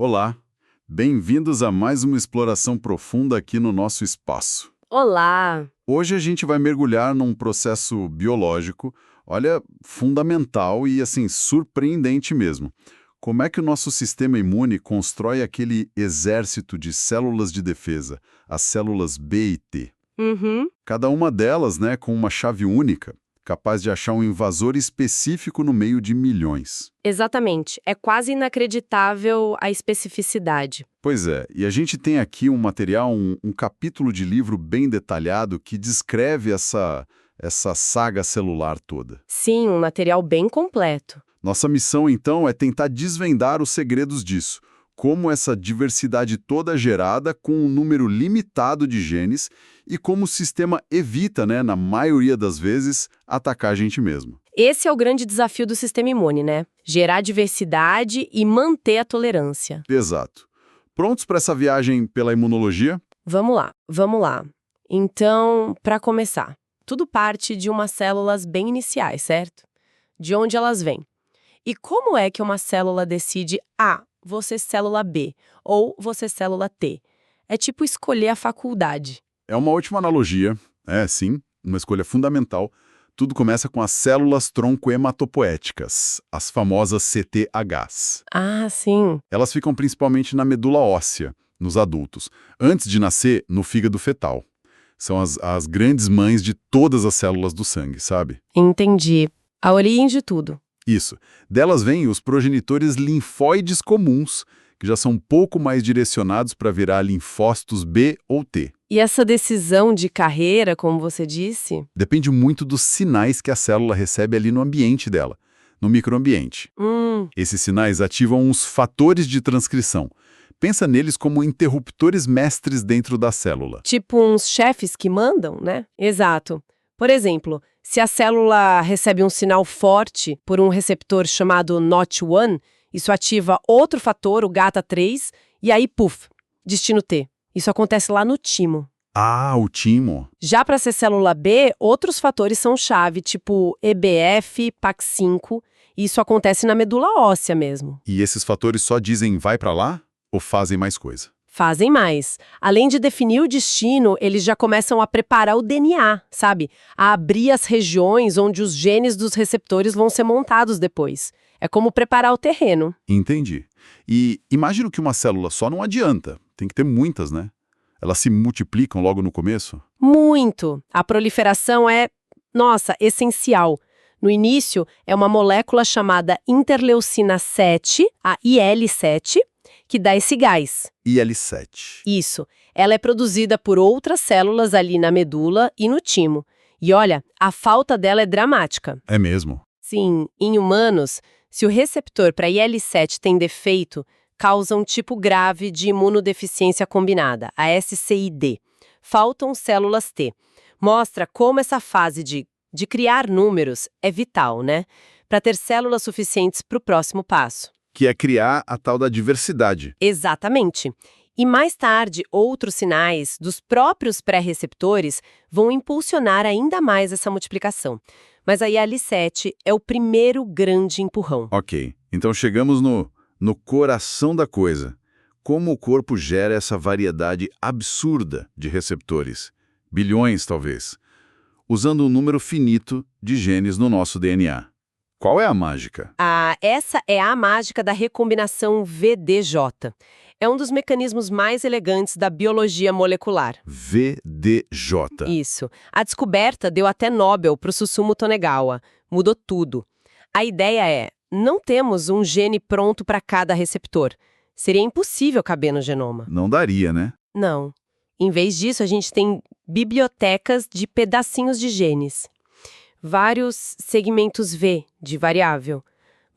Olá, bem-vindos a mais uma exploração profunda aqui no nosso espaço. Olá! Hoje a gente vai mergulhar num processo biológico, olha, fundamental e, assim, surpreendente mesmo. Como é que o nosso sistema imune constrói aquele exército de células de defesa, as células B e T? Uhum, Cada uma delas, né, com uma chave única, capaz de achar um invasor específico no meio de milhões. exatamente. É quase inacreditável a especificidade. Pois é, e a gente tem aqui um material, um capítulo de livro bem detalhado que descreve essa saga celular toda. Sim, um material bem completo. Nossa missão, então, é tentar desvendar os segredos disso, como essa diversidade toda é gerada com um número limitado de genes e como o sistema evita, né, na maioria das vezes, atacar a gente mesmo. Esse é o grande desafio do sistema imune, né? Gerar diversidade e manter a tolerância. Exato. Prontos para essa viagem pela imunologia? Vamos lá, vamos lá. Então, para começar, tudo parte de umas células bem iniciais, certo? De onde elas vêm? E como é que uma célula decide, vou ser célula B ou vou ser célula T? É tipo escolher a faculdade. É uma ótima analogia. É, sim, uma escolha fundamental. Tudo começa com as células tronco-hematopoéticas, as famosas CTHs. Ah, sim. Elas ficam principalmente na medula óssea, nos adultos, antes de nascer, no fígado fetal. São as grandes mães de todas as células do sangue, sabe? Entendi. A origem de tudo. Isso. Delas vêm os progenitores linfóides comuns, que já são um pouco mais direcionados para virar linfócitos B ou T. E essa decisão de carreira, como você disse? Depende muito dos sinais que a célula recebe ali no ambiente dela, no microambiente. Esses sinais ativam uns fatores de transcrição. Pensa neles como interruptores mestres dentro da célula. Tipo uns chefes que mandam, né? Exato. Por exemplo, se a célula recebe um sinal forte por um receptor chamado NOT1, isso ativa outro fator, o GATA3, e aí, puf, destino T. Isso acontece lá no timo. Ah, o timo. Já para ser célula B, outros fatores são chave, tipo EBF, PAX5, e isso acontece na medula óssea mesmo. E esses fatores só dizem vai pra lá ou fazem mais coisa? Fazem mais. Além de definir o destino, eles já começam a preparar o DNA, sabe? A abrir as regiões onde os genes dos receptores vão ser montados depois. É como preparar o terreno. Entendi. E imagino que uma célula só não adianta. Tem que ter muitas, né? Elas se multiplicam logo no começo? Muito. A proliferação é, nossa, essencial. No início, é uma molécula chamada interleucina 7, a IL-7, que dá esse gás. IL-7. Isso. Ela é produzida por outras células ali na medula e no timo. E olha, a falta dela é dramática. É mesmo? Sim, em humanos, se o receptor para IL-7 tem defeito, causa um tipo grave de imunodeficiência combinada, a SCID. Faltam células T. Mostra como essa fase de criar números é vital, né? Para ter células suficientes para o próximo passo. Que é criar a tal da diversidade. Exatamente. E mais tarde, outros sinais dos próprios pré-receptores vão impulsionar ainda mais essa multiplicação. Mas a IL-7 é o primeiro grande empurrão. Ok, então chegamos no coração da coisa. Como o corpo gera essa variedade absurda de receptores? Bilhões, talvez. Usando um número finito de genes no nosso DNA. Qual é a mágica? Essa é a mágica da recombinação VDJ. É um dos mecanismos mais elegantes da biologia molecular. VDJ. Isso. A descoberta deu até Nobel para o Susumu Tonegawa. Mudou tudo. A ideia é, não temos um gene pronto para cada receptor. Seria impossível caber no genoma. Não daria, né? Não. Em vez disso, a gente tem bibliotecas de pedacinhos de genes. Vários segmentos V, de variável.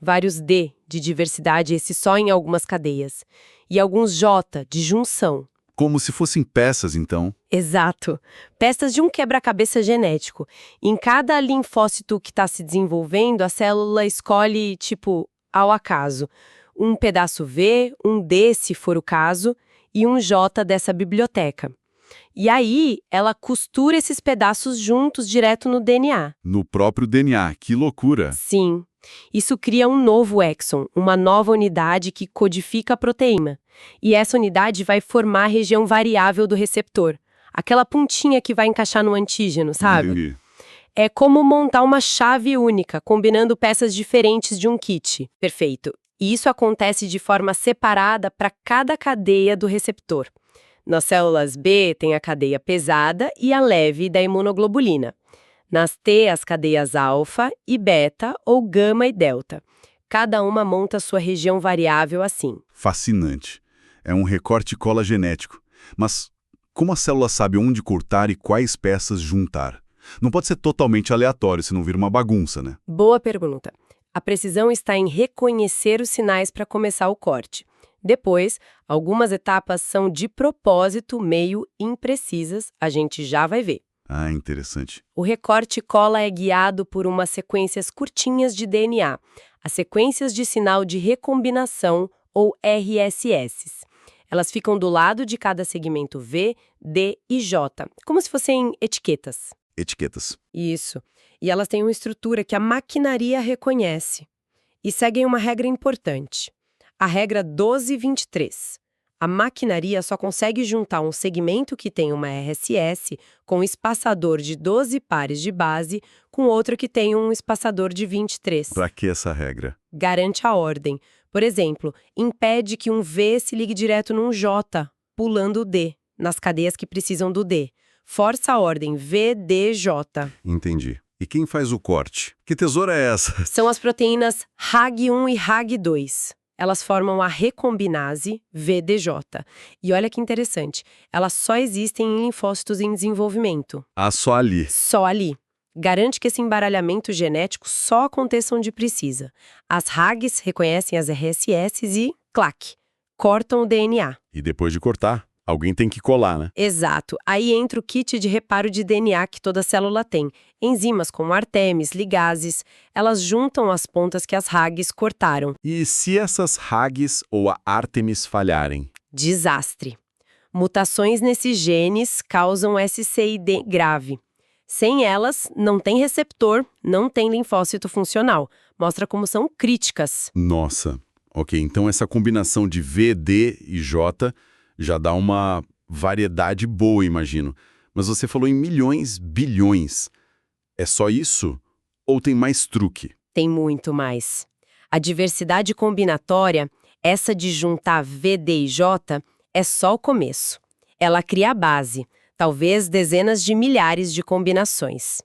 Vários D, de diversidade, esse só em algumas cadeias. E alguns J, de junção. Como se fossem peças, então. Exato. Peças de um quebra-cabeça genético. Em cada linfócito que está se desenvolvendo, a célula escolhe, tipo, ao acaso, um pedaço V, um D, se for o caso, e um J dessa biblioteca. E aí, ela costura esses pedaços juntos direto no DNA. No próprio DNA, que loucura! Sim. Isso cria um novo exon, uma nova unidade que codifica a proteína. E essa unidade vai formar a região variável do receptor. Aquela pontinha que vai encaixar no antígeno, sabe? Entendi. É como montar uma chave única, combinando peças diferentes de um kit. Perfeito. E isso acontece de forma separada para cada cadeia do receptor. Nas células B tem a cadeia pesada e a leve da imunoglobulina. Nas T, as cadeias alfa e beta, ou gama e delta. Cada uma monta sua região variável assim. Fascinante. É um recorte e cola genético. Mas como a célula sabe onde cortar e quais peças juntar? Não pode ser totalmente aleatório, senão vira uma bagunça, né? Boa pergunta. A precisão está em reconhecer os sinais para começar o corte. Depois, algumas etapas são de propósito meio imprecisas, a gente já vai ver. Ah, interessante. O recorte e cola é guiado por umas sequências curtinhas de DNA, as sequências de sinal de recombinação, ou RSS. Elas ficam do lado de cada segmento V, D e J, como se fossem etiquetas. Etiquetas. Isso. E elas têm uma estrutura que a maquinaria reconhece. E seguem uma regra importante. A regra 1223. A maquinaria só consegue juntar um segmento que tem uma RSS com um espaçador de 12 pares de base com outro que tem um espaçador de 23. Pra que essa regra? Garante a ordem. Por exemplo, impede que um V se ligue direto num J, pulando o D, nas cadeias que precisam do D. Força a ordem VDJ. Entendi. E quem faz o corte? Que tesoura é essa? São as proteínas RAG1 e RAG2. Elas formam a recombinase VDJ. E olha que interessante, elas só existem em linfócitos em desenvolvimento. Ah, só ali. Só ali. Garante que esse embaralhamento genético só aconteça onde precisa. As RAGs reconhecem as RSS e, clac, cortam o DNA. E depois de cortar, alguém tem que colar, né? Exato. Aí entra o kit de reparo de DNA que toda célula tem. Enzimas como Artemis, ligases, elas juntam as pontas que as RAGs cortaram. E se essas RAGs ou a Artemis falharem? Desastre. Mutações nesses genes causam SCID grave. Sem elas, não tem receptor, não tem linfócito funcional. Mostra como são críticas. Nossa. Ok, então essa combinação de V, D e J já dá uma variedade boa, imagino. Mas você falou em milhões, bilhões. É só isso? Ou tem mais truque? Tem muito mais. A diversidade combinatória, essa de juntar V, D e J, é só o começo. Ela cria a base, talvez dezenas de milhares de combinações.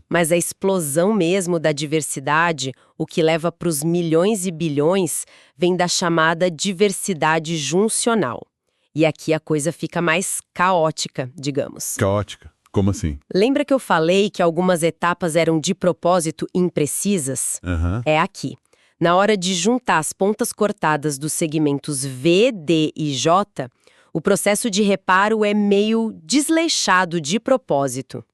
Mas a explosão mesmo da diversidade, o que leva para os milhões e bilhões, vem da chamada diversidade juncional. E aqui a coisa fica mais caótica, digamos. Caótica? Como assim? Lembra que eu falei que algumas etapas eram de propósito imprecisas? É aqui. Na hora de juntar as pontas cortadas dos segmentos V, D e J, o processo de reparo é meio desleixado de propósito.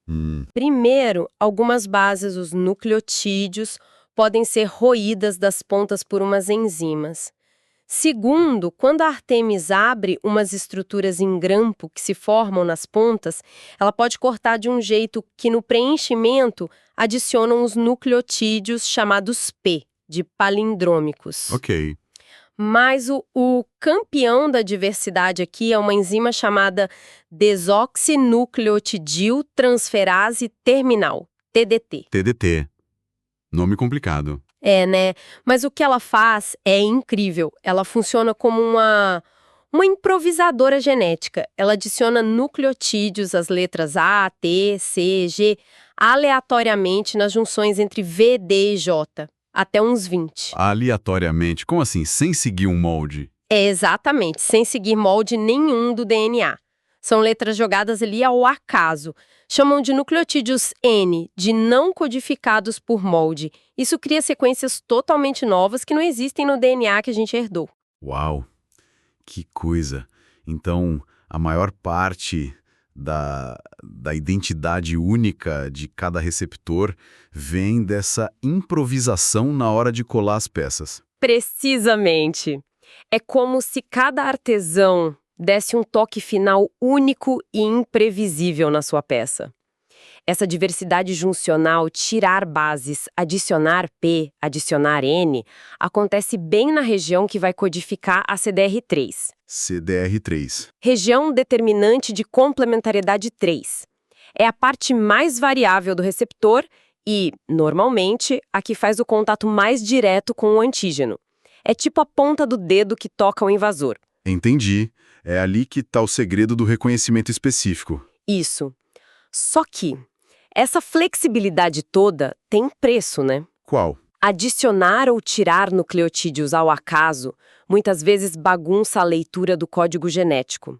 Primeiro, algumas bases, os nucleotídeos, podem ser roídas das pontas por umas enzimas. Segundo, quando a Artemis abre umas estruturas em grampo que se formam nas pontas, ela pode cortar de um jeito que no preenchimento adicionam os nucleotídeos chamados P, de palindrômicos. Ok. Mas o campeão da diversidade aqui é uma enzima chamada desoxinucleotidil transferase terminal, TDT. TDT. Nome complicado. É, né? Mas o que ela faz é incrível. Ela funciona como uma improvisadora genética. Ela adiciona nucleotídeos, as letras A, T, C, G, aleatoriamente nas junções entre V, D e J, até uns 20. Aleatoriamente? Como assim? Sem seguir um molde? É exatamente, sem seguir molde nenhum do DNA. São letras jogadas ali ao acaso. Chamam de nucleotídeos N, de não codificados por molde. Isso cria sequências totalmente novas que não existem no DNA que a gente herdou. Uau! Que coisa! Então, a maior parte da identidade única de cada receptor vem dessa improvisação na hora de colar as peças. Precisamente. É como se cada artesão desse um toque final único e imprevisível na sua peça. Essa diversidade juncional, tirar bases, adicionar P, adicionar N, acontece bem na região que vai codificar a CDR3. CDR3. Região determinante de complementariedade 3. É a parte mais variável do receptor e, normalmente, a que faz o contato mais direto com o antígeno. É tipo a ponta do dedo que toca o invasor. Entendi. É ali que está o segredo do reconhecimento específico. Isso. Só que essa flexibilidade toda tem preço, né? Qual? Adicionar ou tirar nucleotídeos ao acaso muitas vezes bagunça a leitura do código genético.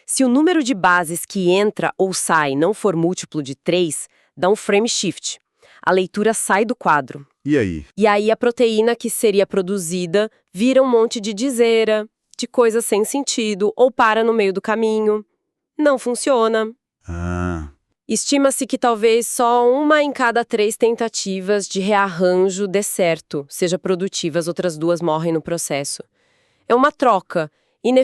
Se o número de bases que entra ou sai não for múltiplo de 3, dá um frame shift. A leitura sai do quadro. E aí? E aí a proteína que seria produzida vira um monte de dizeira, de coisa sem sentido, ou para no meio do caminho. Não funciona. Ah, Estima-se que talvez só 1 em cada 3 tentativas de rearranjo dê certo, seja produtiva, as outras 2 morrem no processo. É uma troca,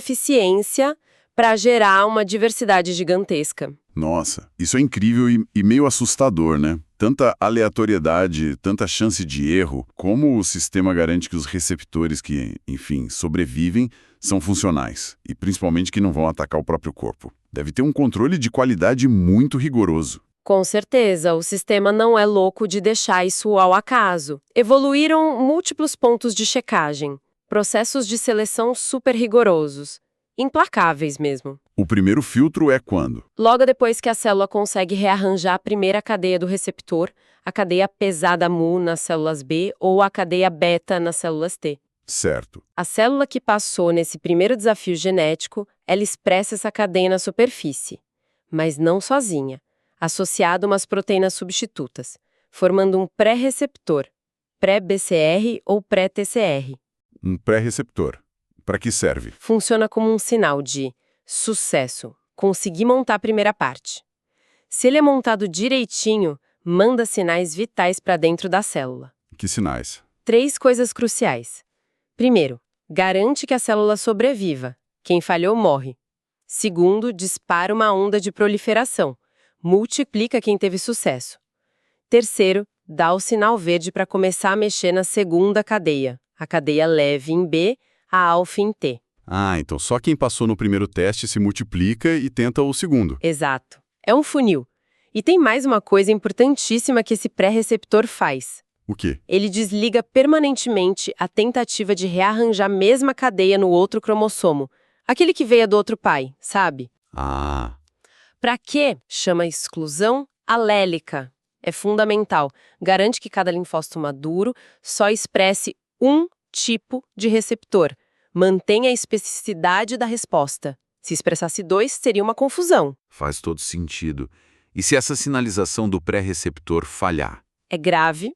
ineficiência, para gerar uma diversidade gigantesca. nossa, isso é incrível e meio assustador, né? Tanta aleatoriedade, tanta chance de erro. Como o sistema garante que os receptores que, enfim, sobrevivem são funcionais e principalmente que não vão atacar o próprio corpo? Deve ter um controle de qualidade muito rigoroso. Com certeza, o sistema não é louco de deixar isso ao acaso. Evoluíram múltiplos pontos de checagem, processos de seleção super rigorosos, implacáveis mesmo. O primeiro filtro é quando? Logo depois que a célula consegue rearranjar a primeira cadeia do receptor, a cadeia pesada mu nas células B ou a cadeia beta nas células T. Certo. A célula que passou nesse primeiro desafio genético, ela expressa essa cadeia na superfície, mas não sozinha, associada a umas proteínas substitutas, formando um pré-receptor, pré-BCR ou pré-TCR. Um pré-receptor. Para que serve? Funciona como um sinal de sucesso, consegui montar a primeira parte. Se ele é montado direitinho, manda sinais vitais para dentro da célula. Que sinais? 3 coisas cruciais. Primeiro, garante que a célula sobreviva. Quem falhou morre. Segundo, dispara uma onda de proliferação. Multiplica quem teve sucesso. Terceiro, dá o sinal verde para começar a mexer na segunda cadeia, a cadeia leve em B, a alfa em T. Ah, então só quem passou no primeiro teste se multiplica e tenta o segundo. Exato. É um funil. E tem mais uma coisa importantíssima que esse pré-receptor faz. O quê? Ele desliga permanentemente a tentativa de rearranjar a mesma cadeia no outro cromossomo, aquele que veio do outro pai, sabe? Ah, Para quê? Chama exclusão alélica. É fundamental. Garante que cada linfócito maduro só expresse um tipo de receptor. Mantém a especificidade da resposta. Se expressasse 2, seria uma confusão. faz todo sentido. E se essa sinalização do pré-receptor falhar? É grave.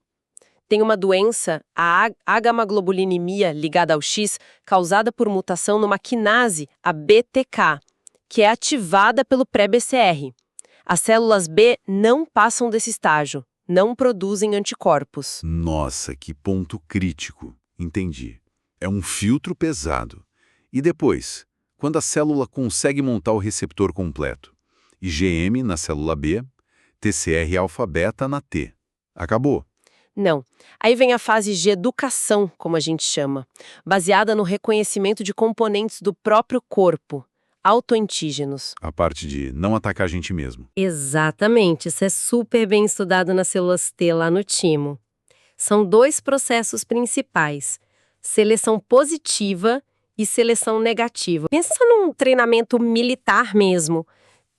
Tem uma doença, a agamaglobulinemia ligada ao X, causada por mutação numa quinase, a BTK, que é ativada pelo pré-BCR. As células B não passam desse estágio, não produzem anticorpos. Nossa, que ponto crítico. Entendi. É um filtro pesado. E depois, quando a célula consegue montar o receptor completo? IgM na célula B, TCR alfa-beta na T. Acabou. Não. Aí vem a fase de educação, como a gente chama, baseada no reconhecimento de componentes do próprio corpo, autoantígenos. A parte de não atacar a gente mesmo. Exatamente, isso é super bem estudado nas células T lá no timo. São 2 processos principais, seleção positiva e seleção negativa. Pensa num treinamento militar mesmo,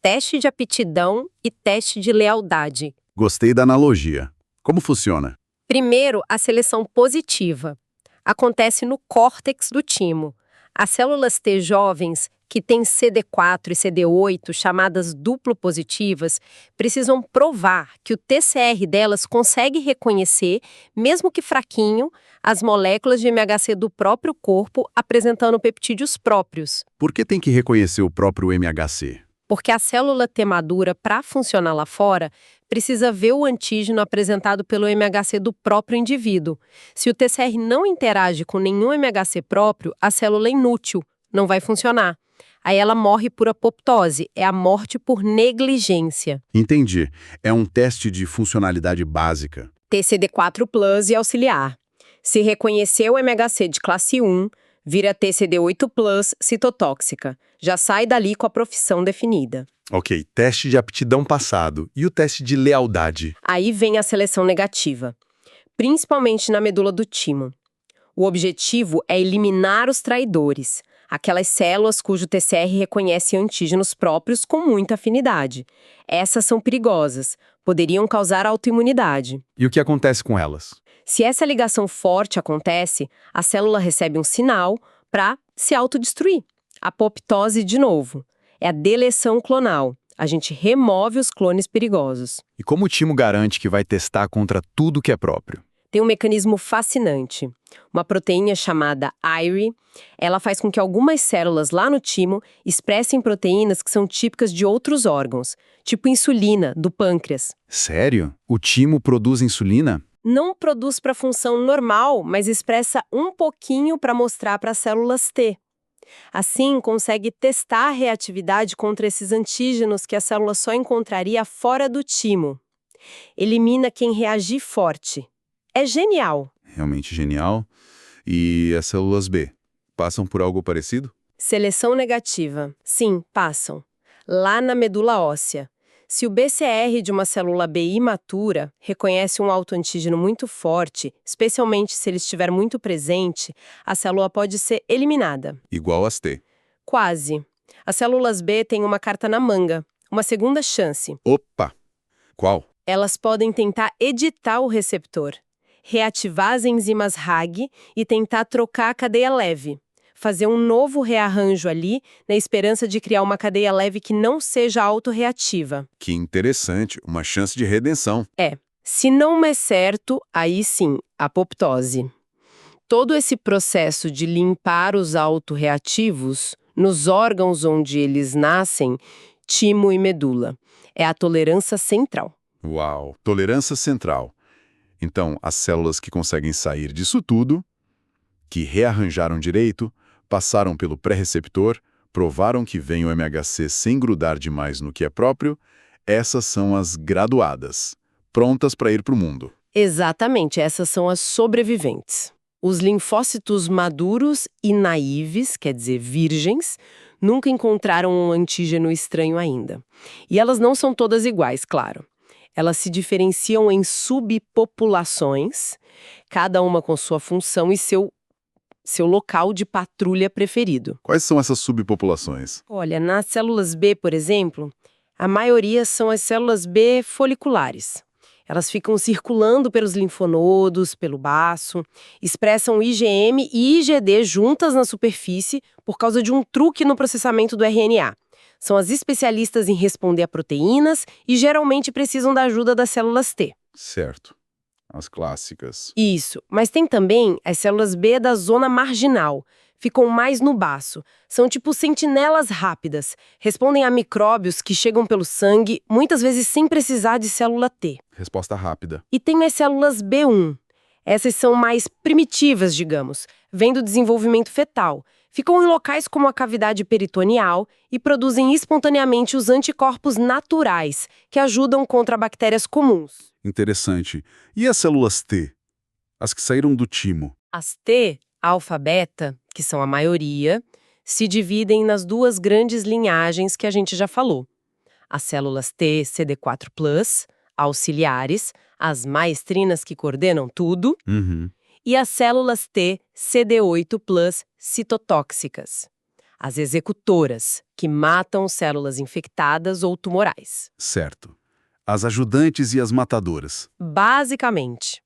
teste de aptidão e teste de lealdade. Gostei da analogia. Como funciona? Primeiro, a seleção positiva. Acontece no córtex do timo. As células T jovens, que têm CD4 e CD8, chamadas duplo positivas, precisam provar que o TCR delas consegue reconhecer, mesmo que fraquinho, as moléculas de MHC do próprio corpo apresentando peptídeos próprios. Por que tem que reconhecer o próprio MHC? Porque a célula T madura, para funcionar lá fora, precisa ver o antígeno apresentado pelo MHC do próprio indivíduo. Se o TCR não interage com nenhum MHC próprio, a célula é inútil, não vai funcionar. Aí ela morre por apoptose, é a morte por negligência. Entendi. É um teste de funcionalidade básica. TCD4+ e auxiliar. Se reconhecer o MHC de classe 1, vira TCD8+ citotóxica. Já sai dali com a profissão definida. Ok, teste de aptidão passado. E o teste de lealdade? Aí vem a seleção negativa, principalmente na medula do timo. O objetivo é eliminar os traidores, aquelas células cujo TCR reconhece antígenos próprios com muita afinidade. Essas são perigosas, poderiam causar autoimunidade. E o que acontece com elas? Se essa ligação forte acontece, a célula recebe um sinal para se autodestruir. Apoptose de novo. É a deleção clonal. A gente remove os clones perigosos. E como o timo garante que vai testar contra tudo que é próprio? Tem um mecanismo fascinante. Uma proteína chamada IRI, ela faz com que algumas células lá no timo expressem proteínas que são típicas de outros órgãos, tipo insulina, do pâncreas. Sério? O timo produz insulina? Não produz para função normal, mas expressa um pouquinho para mostrar para as células T. Assim, consegue testar a reatividade contra esses antígenos que a célula só encontraria fora do timo. Elimina quem reagir forte. É genial. Realmente genial. E as células B? Passam por algo parecido? Seleção negativa. Sim, passam. Lá na medula óssea. Se o BCR de uma célula B imatura reconhece um autoantígeno muito forte, especialmente se ele estiver muito presente, a célula pode ser eliminada. Igual as T. Quase. As células B têm uma carta na manga, uma segunda chance. Opa! Qual? Elas podem tentar editar o receptor, reativar as enzimas RAG e tentar trocar a cadeia leve. Fazer um novo rearranjo ali, na esperança de criar uma cadeia leve que não seja autorreativa. Que interessante, uma chance de redenção. Se não é certo, aí sim, apoptose. Todo esse processo de limpar os autorreativos, nos órgãos onde eles nascem, timo e medula, é a tolerância central. Uau! Tolerância central. Então, as células que conseguem sair disso tudo, que rearranjaram direito, passaram pelo pré-receptor, provaram que vem o MHC sem grudar demais no que é próprio, essas são as graduadas, prontas para ir para o mundo. Exatamente, essas são as sobreviventes. Os linfócitos maduros e naives, quer dizer, virgens, nunca encontraram um antígeno estranho ainda. E elas não são todas iguais, claro. Elas se diferenciam em subpopulações, cada uma com sua função e seu local de patrulha preferido. Quais são essas subpopulações? Olha, nas células B, por exemplo, a maioria são as células B foliculares. Elas ficam circulando pelos linfonodos, pelo baço, expressam IgM e IgD juntas na superfície por causa de um truque no processamento do RNA. São as especialistas em responder a proteínas e geralmente precisam da ajuda das células T. Certo. As clássicas. Isso, mas tem também as células B da zona marginal. Ficam mais no baço. São tipo sentinelas rápidas. Respondem a micróbios que chegam pelo sangue, muitas vezes sem precisar de célula T. Resposta rápida. E tem as células B1. Essas são mais primitivas, digamos, vêm do desenvolvimento fetal. Ficam em locais como a cavidade peritoneal e produzem espontaneamente os anticorpos naturais, que ajudam contra bactérias comuns. Interessante. E as células T? As que saíram do timo? As T, alfa-beta, que são a maioria, se dividem nas duas grandes linhagens que a gente já falou. As células T CD4+, auxiliares, as maestrinas que coordenam tudo, e as células T CD8+, citotóxicas, as executoras, que matam células infectadas ou tumorais. Certo. As ajudantes e as matadoras. Basicamente.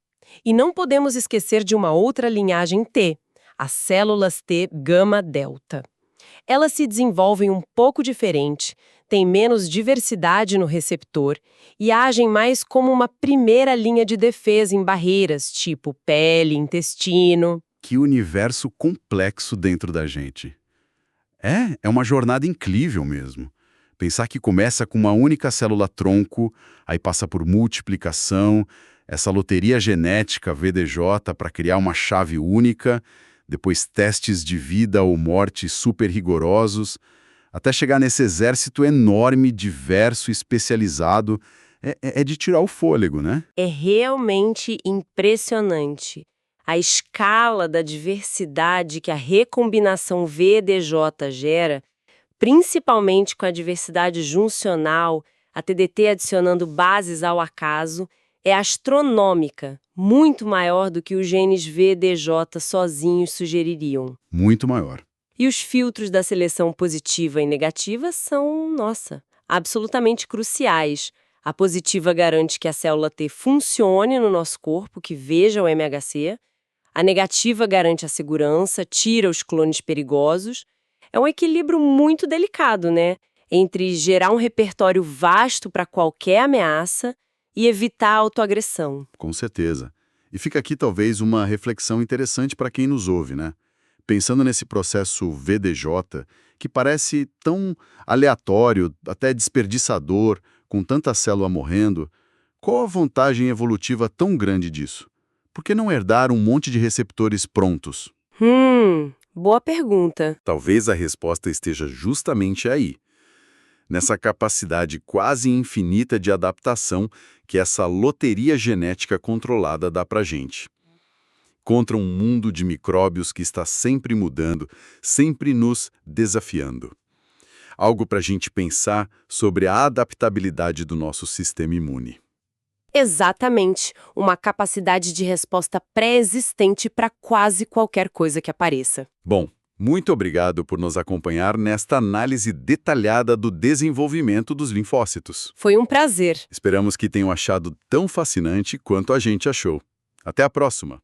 E não podemos esquecer de uma outra linhagem T, as células T gama-delta. Elas se desenvolvem um pouco diferente, têm menos diversidade no receptor e agem mais como uma primeira linha de defesa em barreiras, tipo pele, intestino. Que universo complexo dentro da gente. É uma jornada incrível mesmo. Pensar que começa com uma única célula-tronco, aí passa por multiplicação, essa loteria genética VDJ para criar uma chave única, depois testes de vida ou morte super rigorosos, até chegar nesse exército enorme, diverso, especializado, é de tirar o fôlego, né? É realmente impressionante. A escala da diversidade que a recombinação VDJ gera, principalmente com a diversidade juncional, a TDT adicionando bases ao acaso, é astronômica, muito maior do que os genes VDJ sozinhos sugeririam. Muito maior. E os filtros da seleção positiva e negativa são, absolutamente cruciais. A positiva garante que a célula T funcione no nosso corpo, que veja o MHC. A negativa garante a segurança, tira os clones perigosos. É um equilíbrio muito delicado, né? Entre gerar um repertório vasto para qualquer ameaça e evitar a autoagressão. Com certeza. E fica aqui talvez uma reflexão interessante para quem nos ouve, né? Pensando nesse processo VDJ, que parece tão aleatório, até desperdiçador, com tanta célula morrendo, qual a vantagem evolutiva tão grande disso? Por que não herdar um monte de receptores prontos? Boa pergunta. Talvez a resposta esteja justamente aí, nessa capacidade quase infinita de adaptação que essa loteria genética controlada dá pra gente. Contra um mundo de micróbios que está sempre mudando, sempre nos desafiando. Algo para a gente pensar sobre a adaptabilidade do nosso sistema imune. Exatamente, uma capacidade de resposta pré-existente para quase qualquer coisa que apareça. Bom, muito obrigado por nos acompanhar nesta análise detalhada do desenvolvimento dos linfócitos. Foi um prazer. Esperamos que tenham achado tão fascinante quanto a gente achou. Até a próxima!